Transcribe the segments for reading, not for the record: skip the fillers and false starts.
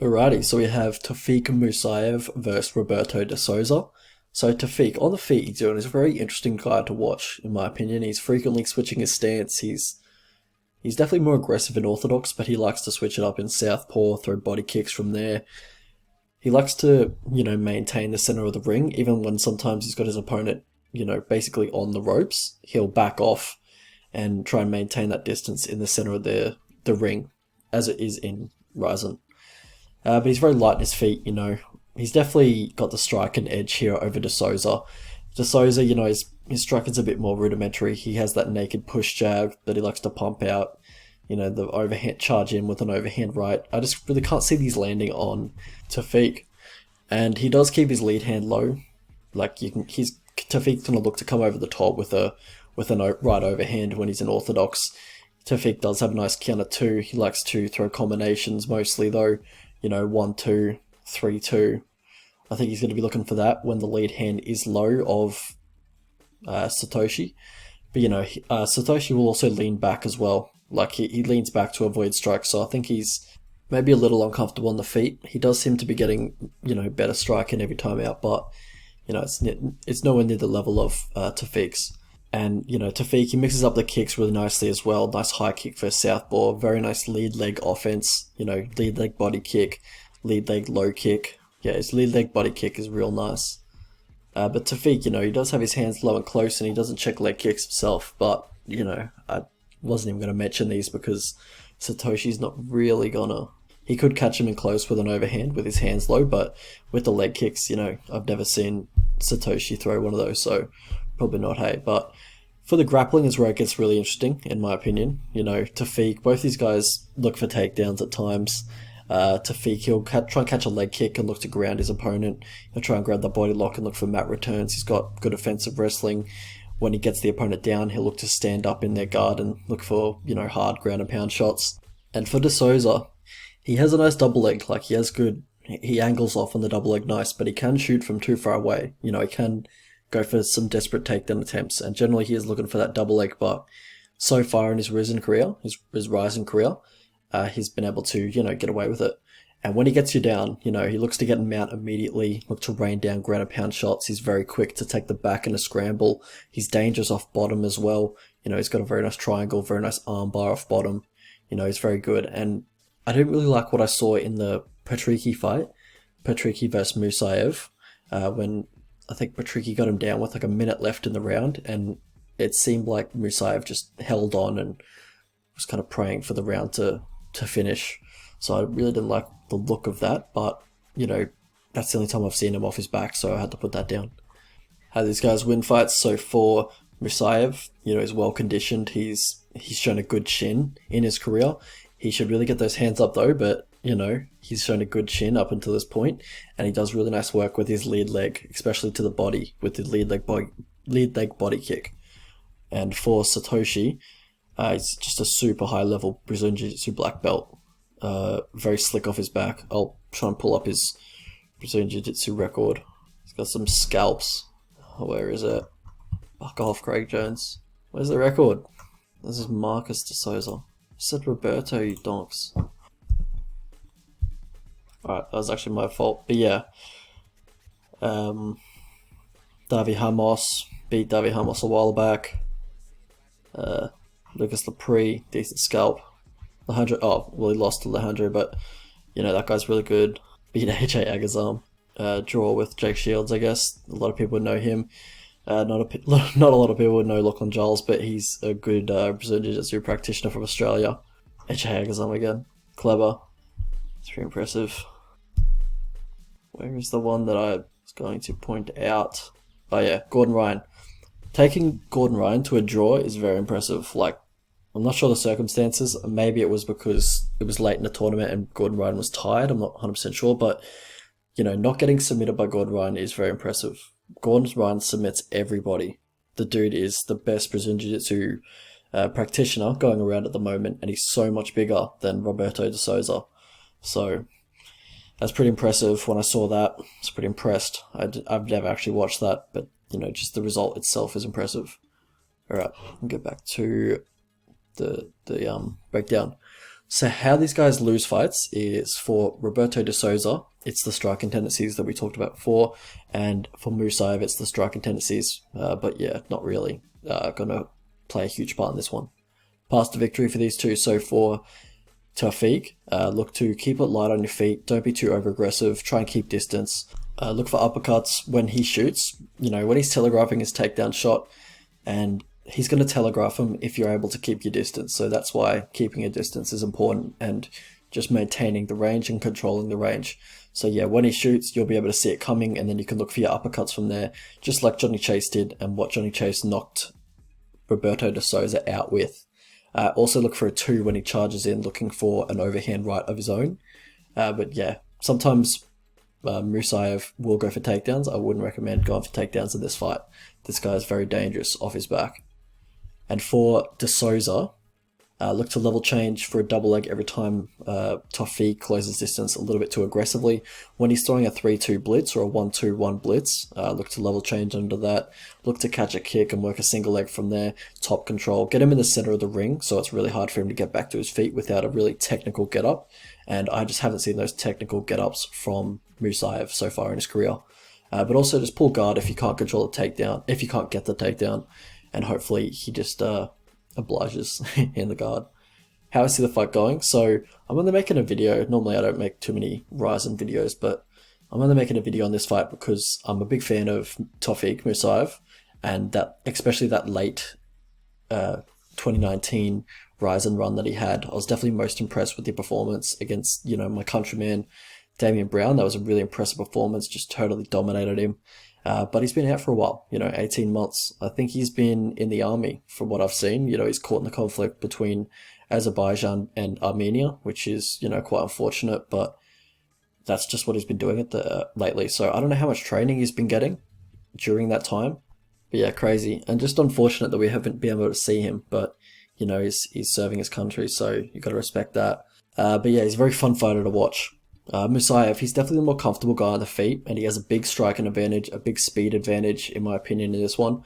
Alrighty, so we have Tofiq Musayev versus Roberto de Souza. So Tofiq, on the feet he's doing is a very interesting guy to watch, in my opinion. He's frequently switching his stance. He's definitely more aggressive in orthodox, but he likes to switch it up in southpaw, throw body kicks from there. He likes to, maintain the center of the ring, even when sometimes he's got his opponent, basically on the ropes. He'll back off and try and maintain that distance in the center of the ring, as it is in Rizin. But he's very light in his feet. He's definitely got the strike and edge here over De Souza. De Souza, his striking's a bit more rudimentary. He has that naked push jab that he likes to pump out. The overhand charge in with an overhand right. I just really can't see these landing on Tofiq. And he does keep his lead hand low. Tofiq's gonna look to come over the top with a right overhand when he's in orthodox. Tofiq does have a nice counter too. He likes to throw combinations mostly though. 1-2, 3-2. I think he's going to be looking for that when the lead hand is low of Satoshi. But Satoshi will also lean back as well. He leans back to avoid strikes, so I think he's maybe a little uncomfortable on the feet. He does seem to be getting better striking every time out, but it's nowhere near the level of Tofiq's. And Tofiq, he mixes up the kicks really nicely as well. Nice high kick for southpaw, very nice lead leg offense. Lead leg body kick, lead leg low kick. Yeah, his lead leg body kick is real nice. But Tofiq, he does have his hands low and close, and he doesn't check leg kicks himself. But I wasn't even going to mention these because Satoshi's not really gonna. He could catch him in close with an overhand with his hands low, but with the leg kicks, I've never seen Satoshi throw one of those, so probably not. Hey, but for the grappling is where it gets really interesting, in my opinion. Tofiq, both these guys look for takedowns at times. Tofiq, he'll try and catch a leg kick and look to ground his opponent. He'll try and grab the body lock and look for mat returns. He's got good offensive wrestling. When he gets the opponent down, he'll look to stand up in their guard and look for, hard ground and pound shots. And for De Souza, he has a nice double leg. He angles off on the double leg nice, but he can shoot from too far away. He can go for some desperate takedown attempts, and generally he is looking for that double leg, but so far in his Rizin career, his rising career, he's been able to, get away with it. And when he gets you down, he looks to get in mount immediately, look to rain down ground and pound shots. He's very quick to take the back in a scramble. He's dangerous off bottom as well. He's got a very nice triangle, very nice arm bar off bottom. He's very good. And I didn't really like what I saw in the Patricky fight, Patricky versus Musayev, when I think Patricky got him down with a minute left in the round, and it seemed like Musayev just held on and was kind of praying for the round to finish. So I really didn't like the look of that, but, that's the only time I've seen him off his back, so I had to put that down. How these guys win fights, so for Musayev, he's well conditioned, he's shown a good chin in his career. He should really get those hands up though, but he's shown a good chin up until this point, and he does really nice work with his lead leg, especially to the body, with the lead leg body kick. And for Satoshi, he's just a super high level Brazilian Jiu-Jitsu black belt. Very slick off his back. I'll try and pull up his Brazilian Jiu-Jitsu record. He's got some scalps. Where is it? Fuck off, Craig Jones. Where's the record? This is Marcus de Souza. I said Roberto, you donks. Alright, that was actually my fault. But yeah. Davi Hamos beat Davi Hamos a while back. Lucas Lepre, decent scalp. Alejandro, he lost to Alejandro, but that guy's really good. Beat AJ Agazarm. Draw with Jake Shields, I guess. A lot of people would know him. Not a lot of people would know Lachlan Giles, but he's a good Brazilian Jiu-Jitsu practitioner from Australia. AJ Agazarm again. Clever. It's very impressive. Where is the one that I was going to point out? Oh yeah, Gordon Ryan. Taking Gordon Ryan to a draw is very impressive. I'm not sure the circumstances. Maybe it was because it was late in the tournament and Gordon Ryan was tired. I'm not 100% sure, but not getting submitted by Gordon Ryan is very impressive. Gordon Ryan submits everybody. The dude is the best Brazilian Jiu-Jitsu practitioner going around at the moment, and he's so much bigger than Roberto de Souza. So that's pretty impressive. When I saw that, I was pretty impressed. I've never actually watched that, but just the result itself is impressive. All right, I'll get back to the breakdown. So how these guys lose fights is for Roberto de Souza, it's the striking tendencies that we talked about before, and for Musayev, it's the striking tendencies. But yeah, not really gonna play a huge part in this one. Path to victory for these two. So for Tofiq, look to keep it light on your feet. Don't be too over aggressive. Try and keep distance. Look for uppercuts when he shoots. You know, when he's telegraphing his takedown shot, and he's going to telegraph him if you're able to keep your distance. So that's why keeping your distance is important, and just maintaining the range and controlling the range. So yeah, when he shoots, you'll be able to see it coming, and then you can look for your uppercuts from there, just like Johnny Chase did, and what Johnny Chase knocked Roberto de Souza out with. Also look for a 2 when he charges in, looking for an overhand right of his own. But yeah, sometimes Musayev will go for takedowns. I wouldn't recommend going for takedowns in this fight. This guy is very dangerous off his back. And for De Souza, look to level change for a double leg every time Tofiq closes distance a little bit too aggressively. When he's throwing a 3-2 blitz or a 1-2-1 blitz, look to level change under that. Look to catch a kick and work a single leg from there. Top control. Get him in the center of the ring, so it's really hard for him to get back to his feet without a really technical get-up. And I just haven't seen those technical get-ups from Musayev so far in his career. But also just pull guard if you can't control the takedown, if you can't get the takedown. And hopefully he just obliges in the guard. How I see the fight going. So I'm only making a video. Normally I don't make too many Rizin videos, but I'm only making a video on this fight because I'm a big fan of Tofiq Mussayev, and that, especially that late 2019 Rizin run that he had. I was definitely most impressed with the performance against, you know, my countryman Damian Brown. That was a really impressive performance, just totally dominated him. But he's been out for a while, 18 months. I think he's been in the army from what I've seen. He's caught in the conflict between Azerbaijan and Armenia, which is, quite unfortunate, but that's just what he's been doing lately. So I don't know how much training he's been getting during that time. But yeah, crazy. And just unfortunate that we haven't been able to see him, but, he's serving his country, so you got to respect that. But yeah, he's a very fun fighter to watch. Musayev, he's definitely the more comfortable guy on the feet, and he has a big striking advantage, a big speed advantage, in my opinion, in this one.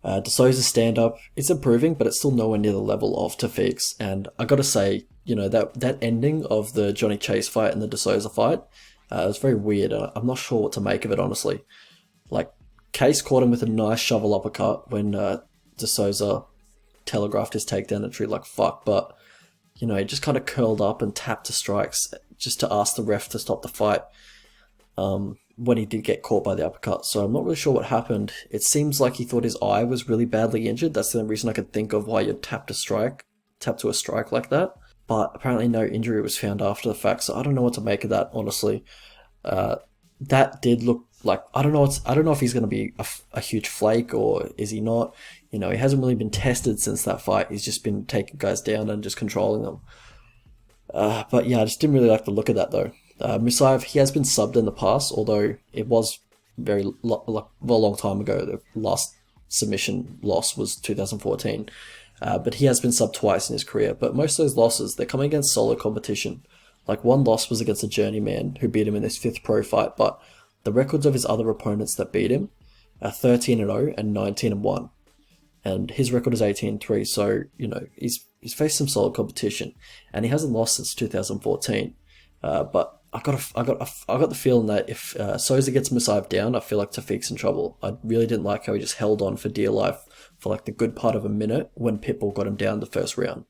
De Souza's stand-up is improving, but it's still nowhere near the level of Tofiq's, and I gotta say, that ending of the Johnny Chase fight and the De Souza fight, was very weird. I'm not sure what to make of it, honestly. Like, Case caught him with a nice shovel uppercut when De Souza telegraphed his takedown entry like fuck, but he just kind of curled up and tapped to strikes just to ask the ref to stop the fight when he did get caught by the uppercut. So I'm not really sure what happened. It seems like he thought his eye was really badly injured. That's the only reason I could think of why you'd tap to a strike like that. But apparently no injury was found after the fact, so I don't know what to make of that, honestly. That did look like, I don't know if he's going to be a huge flake or is he not. He hasn't really been tested since that fight. He's just been taking guys down and just controlling them. But yeah, I just didn't really like the look of that though. Musayev, he has been subbed in the past, although it was a long time ago. The last submission loss was 2014. But he has been subbed twice in his career. But most of those losses, they're coming against solid competition. Like, one loss was against a journeyman who beat him in his 5th pro fight, but the records of his other opponents that beat him are 13-0 and 19-1. And his record is 18-3, so, he's faced some solid competition. And he hasn't lost since 2014. But I got the feeling that if Souza gets Musayev down, I feel like Tofiq's in trouble. I really didn't like how he just held on for dear life for like the good part of a minute when Pitbull got him down the first round.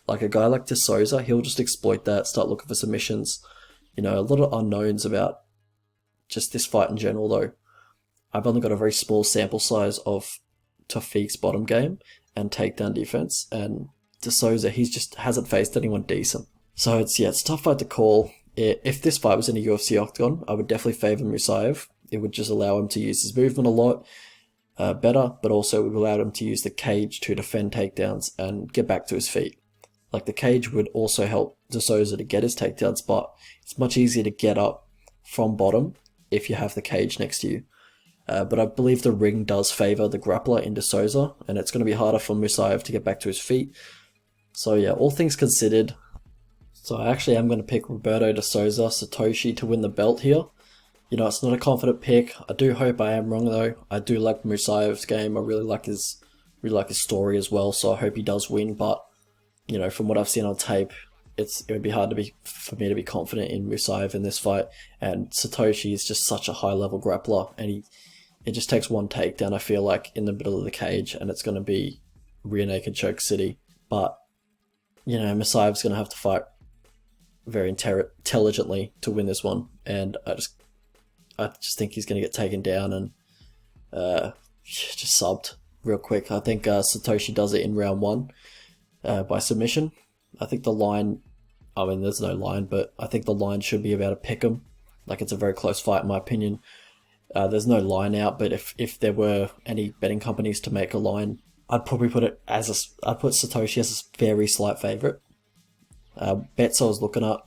Like, a guy like De Souza, he'll just exploit that, start looking for submissions. A lot of unknowns about just this fight in general, though. I've only got a very small sample size of Tofiq's bottom game and takedown defense, and De Souza, he just hasn't faced anyone decent. So it's a tough fight to call. If this fight was in a UFC octagon, I would definitely favour Musayev. It would just allow him to use his movement a lot better, but also would allow him to use the cage to defend takedowns and get back to his feet. Like, the cage would also help De Souza to get his takedowns, but it's much easier to get up from bottom if you have the cage next to you. But I believe the ring does favour the grappler in De Souza, and it's going to be harder for Musayev to get back to his feet. So yeah, all things considered, so I actually am going to pick Roberto de Souza, Satoshi, to win the belt here. It's not a confident pick. I do hope I am wrong though. I do like Musayev's game. I really like his story as well, so I hope he does win, but from what I've seen on tape, it would be hard for me to be confident in Musayev in this fight. And Satoshi is just such a high level grappler, and it just takes one takedown, I feel like, in the middle of the cage, and it's going to be rear naked choke city. But Musayev's going to have to fight very intelligently to win this one, and I just think he's going to get taken down and just subbed real quick. I think Satoshi does it in round 1 by submission. I think the line, there's no line, but I think the line should be about a pick 'em. Like, it's a very close fight in my opinion. There's no line out, but if there were any betting companies to make a line, I'd probably put Satoshi as a very slight favourite. Bets I was looking at,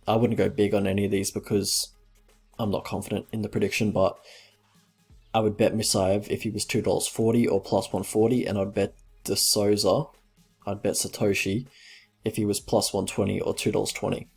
I wouldn't go big on any of these because I'm not confident in the prediction, but I would bet Musayev if he was $2.40 or plus 140, and I'd bet Souza, I'd bet Satoshi if he was plus 120 or $2.20.